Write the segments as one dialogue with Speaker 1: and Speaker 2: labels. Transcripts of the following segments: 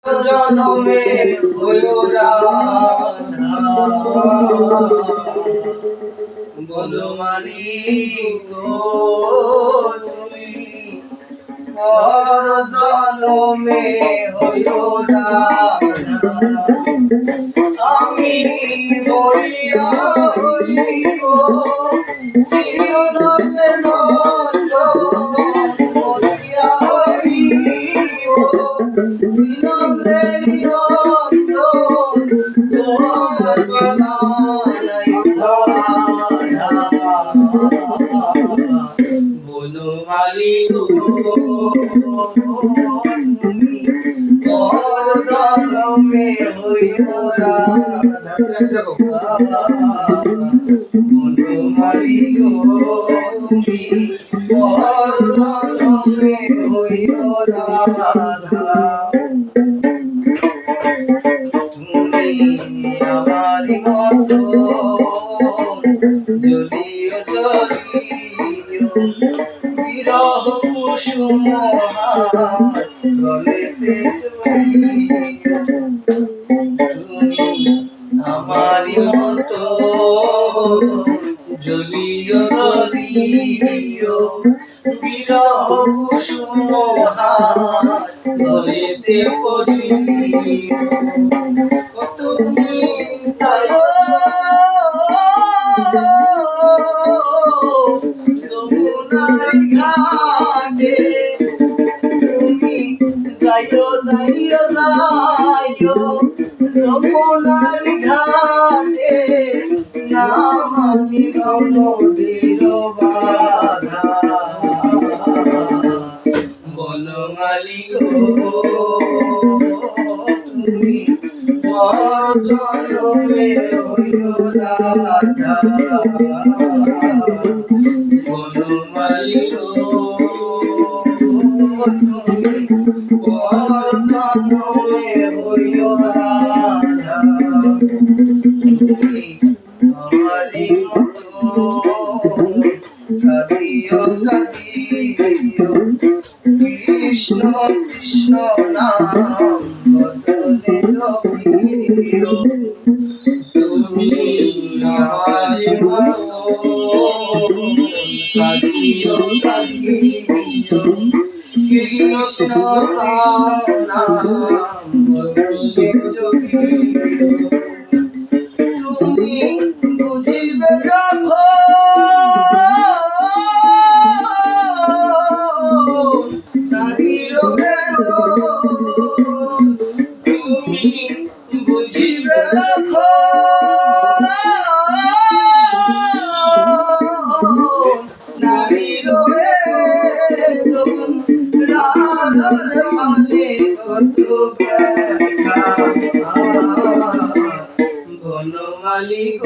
Speaker 1: জনমে হইও রাধা বলো মালিক তুমি পর জনমে হইও রাধা আমি মরিয়া হইব শ্রীনন্দে নন্দ মরিয়া হইব শ্রীনন্দে নন্দ তোমার বানাই রাধা বলো মালিক তুমি পর জনমে হইও রাধা বলো মালিক তুমি পর জনমে হইও রাধা তুমি আমার মতো জ্বলিও জ্বলিও বিরহ কুসুম গলেতে জ্বলিও তুমি আমারি মতো জ্বলিও জ্বলিও বিরহ কুসুম গলেতে পড়িও তুমি যমুনার ঘাটে তুমি যাইও যাইও যাইও যমুনার ঘাটে নামানি নদীর বাধা বলো মালিক তুমি পর জনমে হইও রাধা বলো মালিক তুমি পর জনমে হইও রাধা তুমি আমারি মতো কাঁদিও কাঁদিও কৃষ্ণ কৃষ্ণ নাম বদনে জপিও তুমি আমারি মতো কাঁদিও কাঁদিও কৃষ্ণ কৃষ্ণ নাম বদনে জপিও তুমি বুঝিবে যখন নারীর বেদন তুমি বুঝিবে যখন নারীর বেদন রাধার মানে কত ব্যথা বলো মালিক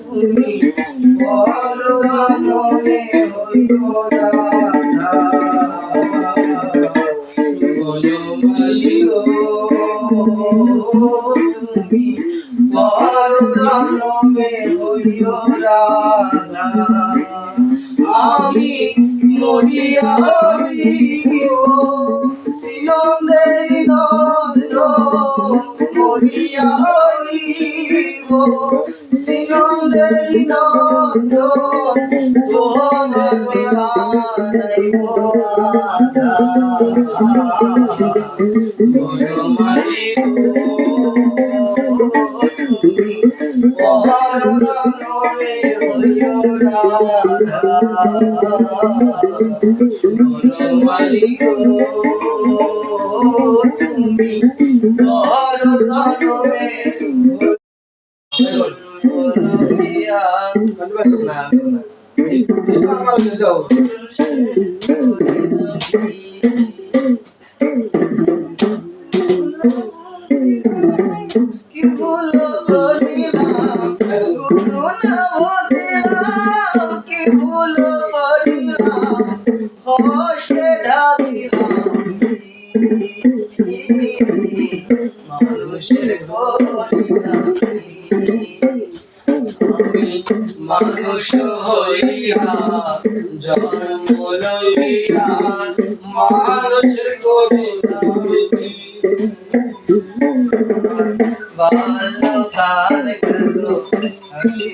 Speaker 1: তুমি পর জনমে হইও রাধা বলো মালিক তুমি পর জনমে হইও রাধা আমি মরিয়া হইব শ্রীনন্দের নন্দ মরিয়া হইব শ্রীনন্দের নন্দ তোমার বানাইব রাধা বলো মালিক তুমি পর জনমে হইও রাধা বলো মালিক তুমি পর জনমে কি ভুলো করিলাম গুরু না বুঝিলাম কি ভুলো করিলাম হসে ঢালিলাম মানুষের করিলাম আমি মানুষ হইয়া জন্ম লইয়া মানুষ করুণাবতী বাল্যকাল গেল হাসি